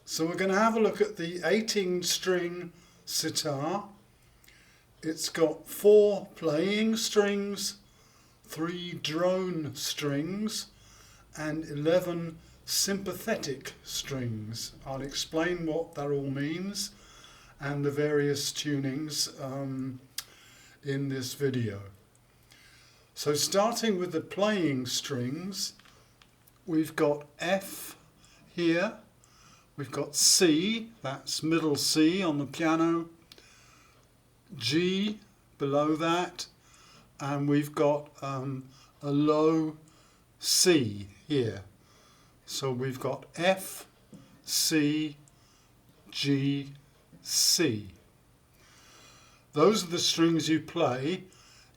So we're going to have a look at the 18-string sitar. It's got 4 playing strings, 3 drone strings and 11 sympathetic strings. I'll explain what that all means and the various tunings in this video. So starting with the playing strings, we've got F here, we've got C, that's middle C on the piano, G below that, and we've got a low C here. So we've got F, C, G, C. Those are the strings you play.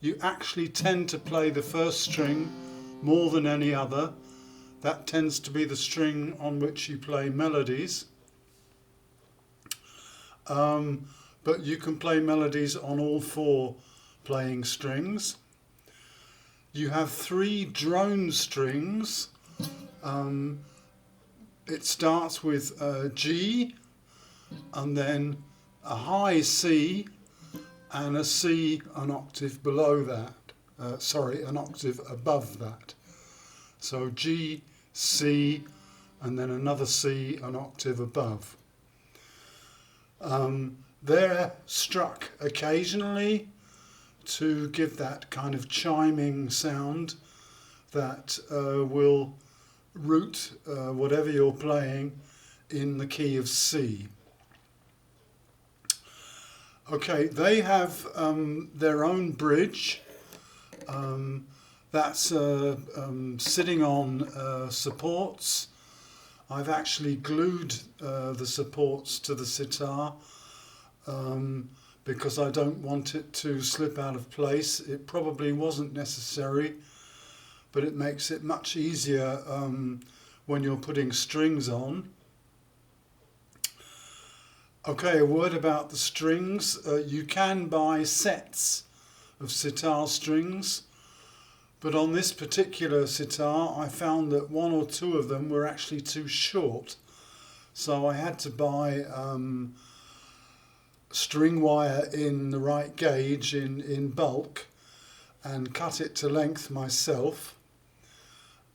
You actually tend to play the first string more than any other. That tends to be the string on which you play melodies. But you can play melodies on all 4 playing strings. You have 3 drone strings. It starts with G and then a high C and a C an octave below that. An octave above that. So G, C, and then another C an octave above. They're struck occasionally to give that kind of chiming sound that will root whatever you're playing in the key of C. Okay, they have their own bridge. That's sitting on supports. I've actually glued the supports to the sitar because I don't want it to slip out of place. It probably wasn't necessary, but it makes it much easier when you're putting strings on. Okay, a word about the strings. You can buy sets of sitar strings, but on this particular sitar I found that 1 or 2 of them were actually too short, so I had to buy string wire in the right gauge in bulk and cut it to length myself.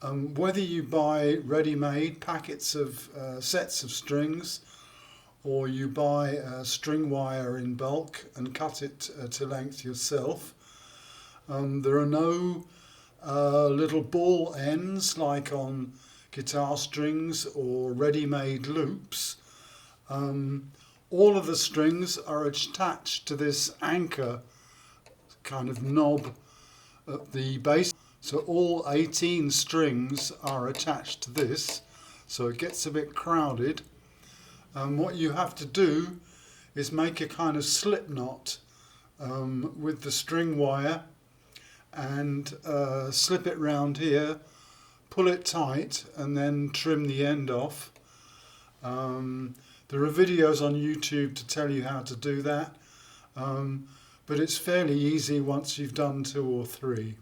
Whether you buy ready-made packets of sets of strings or you buy string wire in bulk and cut it to length yourself, there are no little ball ends like on guitar strings or ready-made loops. All of the strings are attached to this anchor kind of knob at the base. So all 18 strings are attached to this, so it gets a bit crowded. What you have to do is make a kind of slip knot with the string wire and slip it round here, pull it tight and then trim the end off. There are videos on YouTube to tell you how to do that, but it's fairly easy once you've done 2 or 3.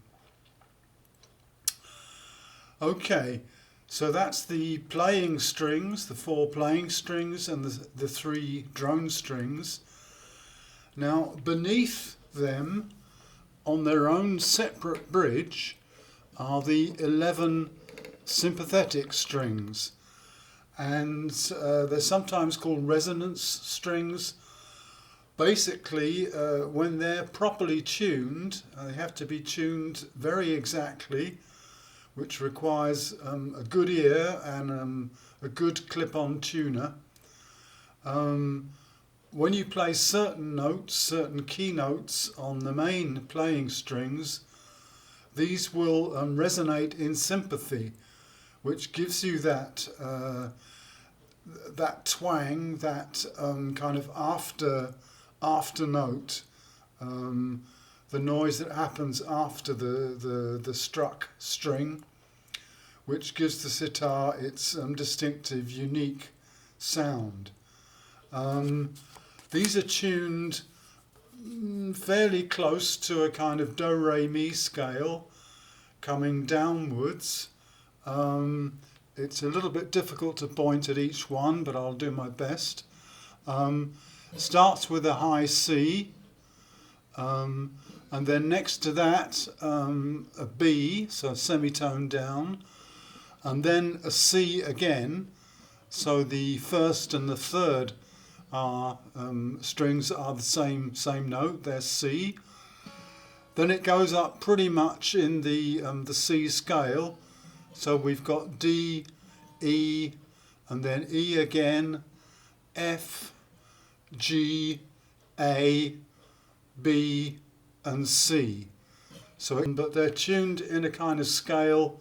Okay, so that's the playing strings, the 4 playing strings and the 3 drone strings. Now beneath them, on their own separate bridge, are the 11 sympathetic strings. And they're sometimes called resonance strings. Basically, when they're properly tuned, they have to be tuned very exactly, which requires a good ear and a good clip-on tuner. When you play certain notes, certain key notes on the main playing strings, these will resonate in sympathy, which gives you that that twang, that kind of after note, the noise that happens after the struck string, which gives the sitar its distinctive, unique sound. These are tuned fairly close to a kind of do-re-mi scale, coming downwards It's a little bit difficult to point at each one, but I'll do my best. Starts with a high C, and then next to that a B, so semitone down, and then a C again, so the first and the third strings are the same note, they're C. Then it goes up pretty much in the C scale, so we've got D, E, and then E again, F, G, A, B, and C. So, but they're tuned in a kind of scale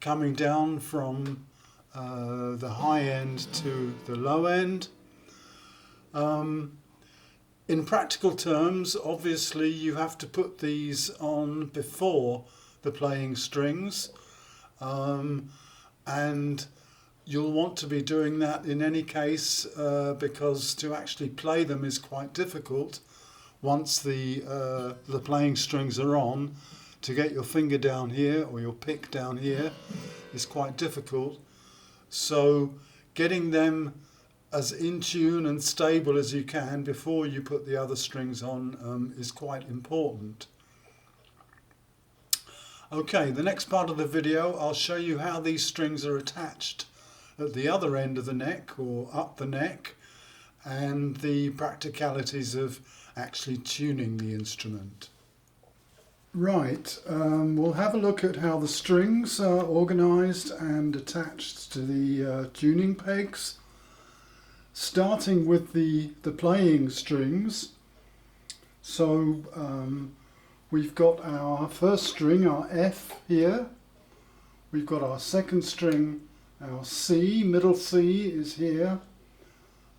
coming down from the high end to the low end. In practical terms, obviously you have to put these on before the playing strings, and you'll want to be doing that in any case, because to actually play them is quite difficult once the playing strings are on. To get your finger down here or your pick down here is quite difficult. So getting them as in tune and stable as you can before you put the other strings on is quite important. Okay, the next part of the video I'll show you how these strings are attached at the other end of the neck or up the neck, and the practicalities of actually tuning the instrument. Right, we'll have a look at how the strings are organised and attached to the tuning pegs. Starting with the playing strings. So we've got our first string, our F here. We've got our second string, our C, middle C is here.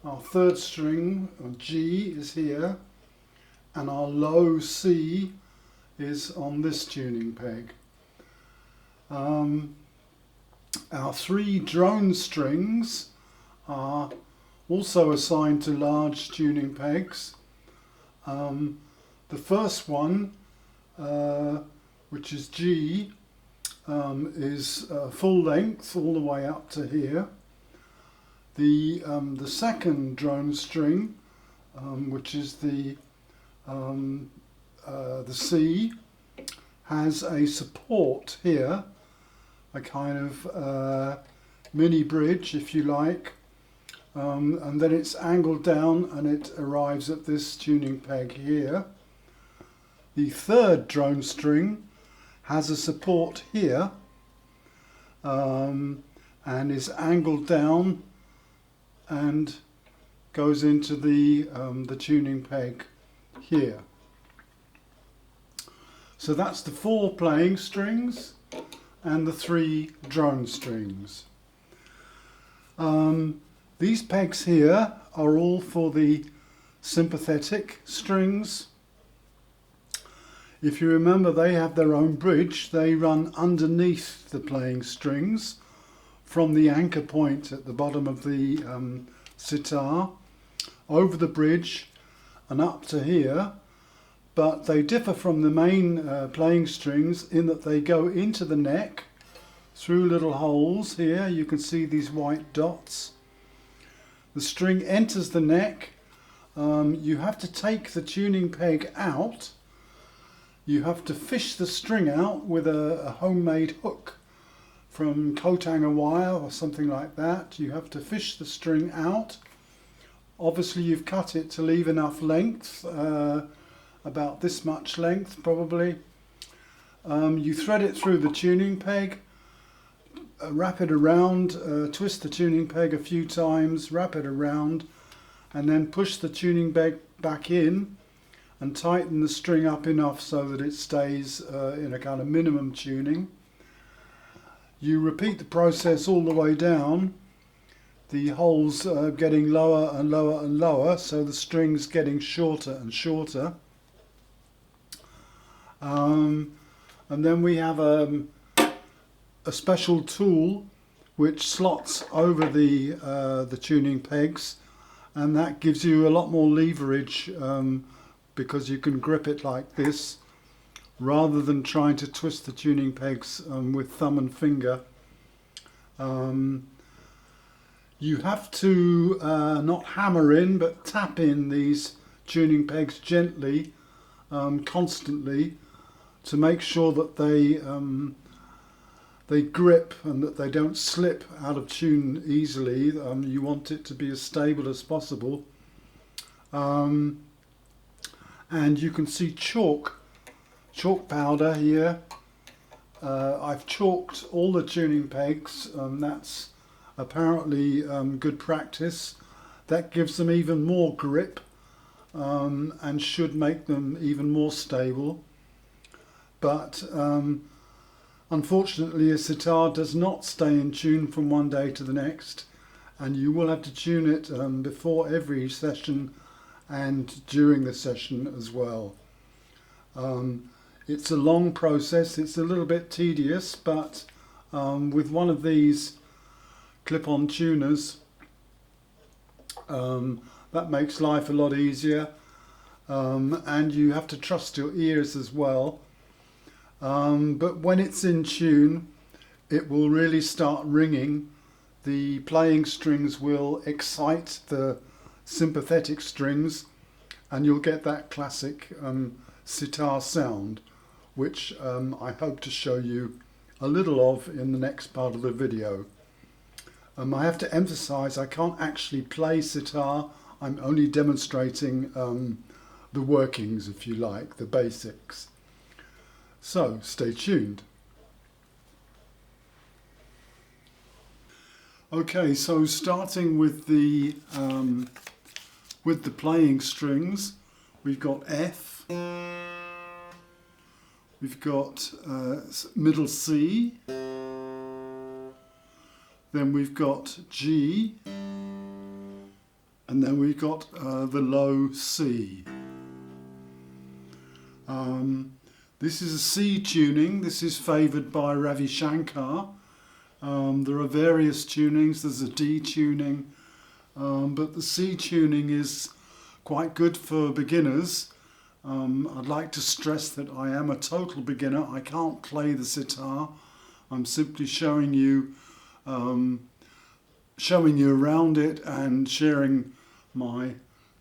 Our third string, or G, is here. And our low C is on this tuning peg. Our three drone strings are also assigned to large tuning pegs. The first one, which is G, is full length all the way up to here. The second drone string, which is the C, has a support here, a kind of mini bridge, if you like. And then it's angled down and it arrives at this tuning peg here. The third drone string has a support here, and is angled down and goes into the tuning peg here. So that's the four playing strings and the three drone strings. These pegs here are all for the sympathetic strings. If you remember, they have their own bridge. They run underneath the playing strings from the anchor point at the bottom of the sitar, over the bridge and up to here. But they differ from the main playing strings in that they go into the neck through little holes here. You can see these white dots. The string enters the neck. You have to take the tuning peg out. You have to fish the string out with a homemade hook from coat hanger wire or something like that. You have to fish the string out. Obviously you've cut it to leave enough length, about this much length probably. You thread it through the tuning peg, wrap it around, twist the tuning peg a few times, wrap it around, and then push the tuning peg back in and tighten the string up enough so that it stays in a kind of minimum tuning. You repeat the process all the way down, the holes getting lower and lower and lower, so the string's getting shorter and shorter. And then we have a special tool which slots over the tuning pegs, and that gives you a lot more leverage because you can grip it like this rather than trying to twist the tuning pegs with thumb and finger. You have to not hammer in but tap in these tuning pegs gently, constantly, to make sure that they grip and that they don't slip out of tune easily. You want it to be as stable as possible. And you can see chalk powder here. I've chalked all the tuning pegs. That's apparently good practice. That gives them even more grip and should make them even more stable. But unfortunately a sitar does not stay in tune from one day to the next, and you will have to tune it before every session and during the session as well. It's a long process, it's a little bit tedious, but with one of these clip-on tuners that makes life a lot easier, and you have to trust your ears as well. But when it's in tune, it will really start ringing. The playing strings will excite the sympathetic strings, and you'll get that classic sitar sound, which I hope to show you a little of in the next part of the video. I have to emphasize I can't actually play sitar, I'm only demonstrating the workings, if you like, the basics. So stay tuned. Okay, so starting with the playing strings, we've got F, we've got middle C, then we've got G, and then we've got the low C. This is a C tuning. This is favoured by Ravi Shankar. There are various tunings. There's a D tuning, but the C tuning is quite good for beginners. I'd like to stress that I am a total beginner. I can't play the sitar. I'm simply showing you around it and sharing my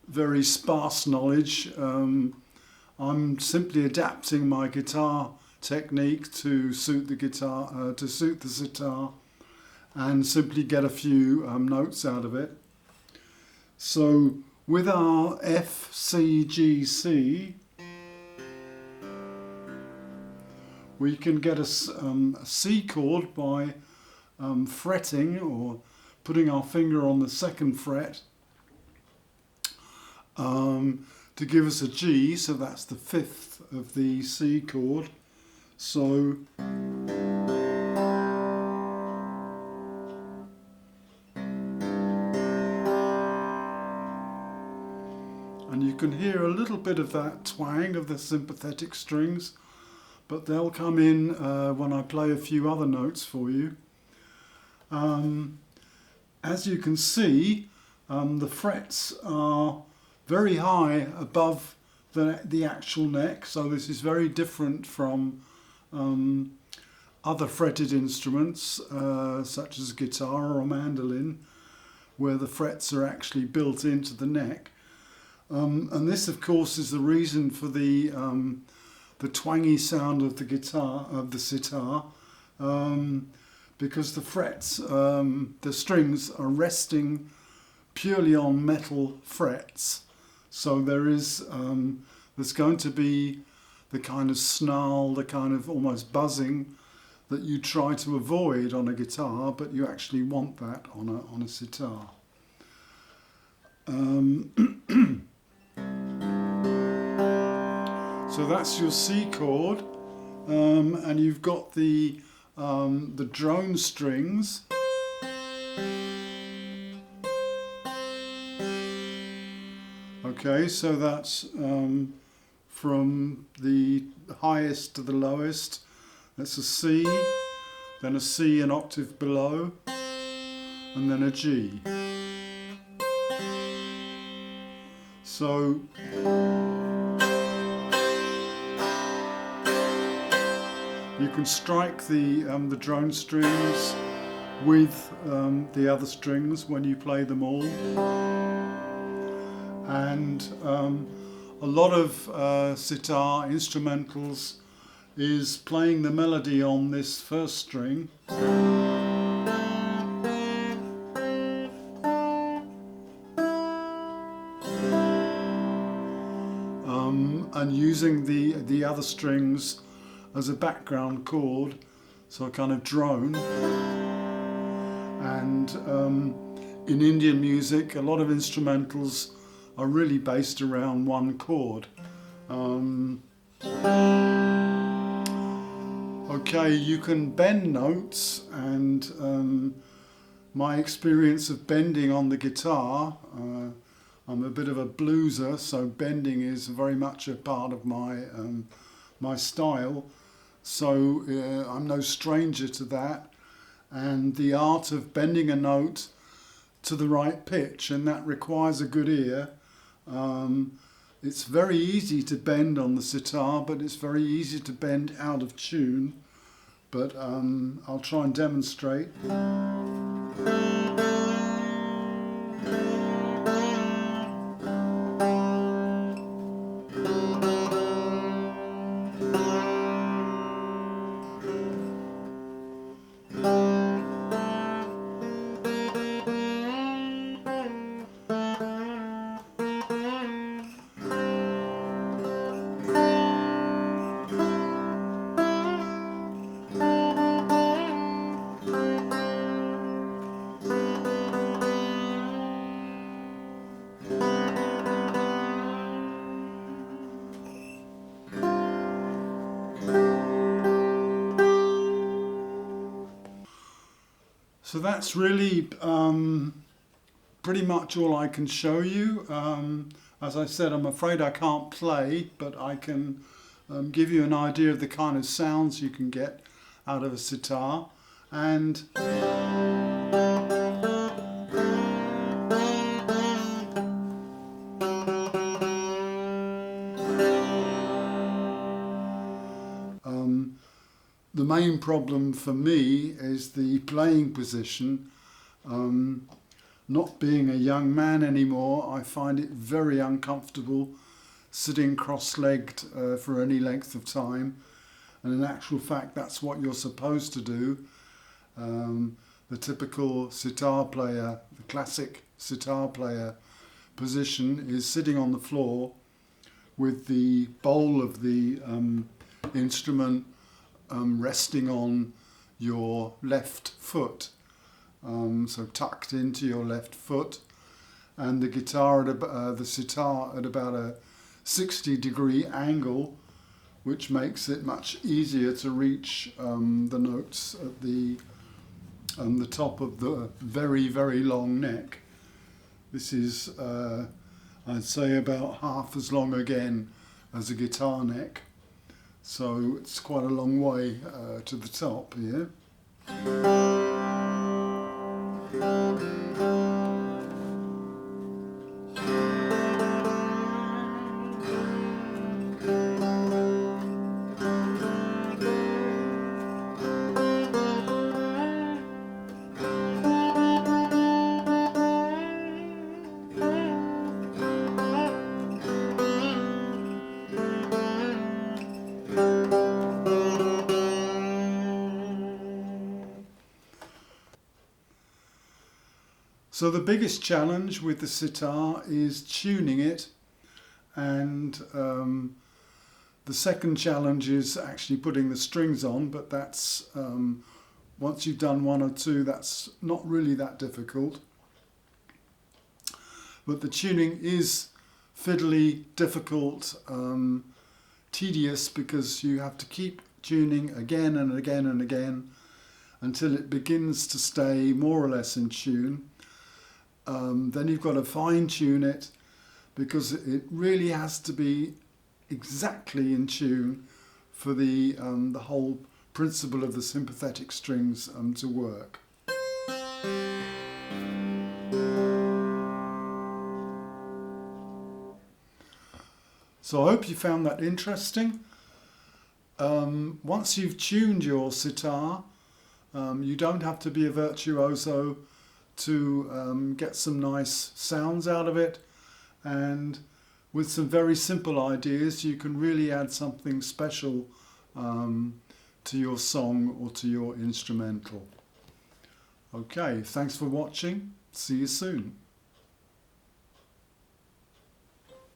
very sparse knowledge. I'm simply adapting my guitar technique to suit the guitar, to suit the sitar, and simply get a few notes out of it. So with our FCGC, we can get a C chord by fretting or putting our finger on the second fret to give us a G, so that's the fifth of the C chord. So and you can hear a little bit of that twang of the sympathetic strings, but they'll come in when I play a few other notes for you. As you can see, the frets are very high above the actual neck, so this is very different from other fretted instruments such as guitar or mandolin, where the frets are actually built into the neck. And this, of course, is the reason for the twangy sound of the guitar, of the sitar, because the frets, the strings are resting purely on metal frets. So there's going to be the kind of snarl, the kind of almost buzzing that you try to avoid on a guitar, but you actually want that on a sitar. So that's your C chord, and you've got the drone strings. Okay, so that's from the highest to the lowest. That's a C, then a C an octave below, and then a G. So you can strike the drone strings with the other strings when you play them all. And a lot of sitar instrumentals is playing the melody on this first string. And using the other strings as a background chord, so a kind of drone. And in Indian music, a lot of instrumentals are really based around one chord. Okay, you can bend notes, and my experience of bending on the guitar, I'm a bit of a blueser, so bending is very much a part of my style. So I'm no stranger to that, and the art of bending a note to the right pitch, and that requires a good ear. It's very easy to bend on the sitar, but it's very easy to bend out of tune. But I'll try and demonstrate. So that's really pretty much all I can show you. As I said, I'm afraid I can't play, but I can give you an idea of the kind of sounds you can get out of a sitar. And the main problem for me is the playing position. Not being a young man anymore, I find it very uncomfortable sitting cross-legged for any length of time. And in actual fact, that's what you're supposed to do. The typical sitar player, the classic sitar player position is sitting on the floor with the bowl of the instrument resting on your left foot, so tucked into your left foot, and the guitar the sitar at about a 60-degree angle, which makes it much easier to reach the notes at the top of the very, very long neck. This is, I'd say, about half as long again as a guitar neck. So it's quite a long way to the top here. So the biggest challenge with the sitar is tuning it, and the second challenge is actually putting the strings on, but that's once you've done one or two, that's not really that difficult. But the tuning is fiddly, difficult, tedious, because you have to keep tuning again and again and again until it begins to stay more or less in tune. Then you've got to fine tune it, because it really has to be exactly in tune for the whole principle of the sympathetic strings to work. So I hope you found that interesting. Once you've tuned your sitar, You don't have to be a virtuoso to get some nice sounds out of it, and with some very simple ideas you can really add something special to your song or to your instrumental. Okay, thanks for watching. See you soon.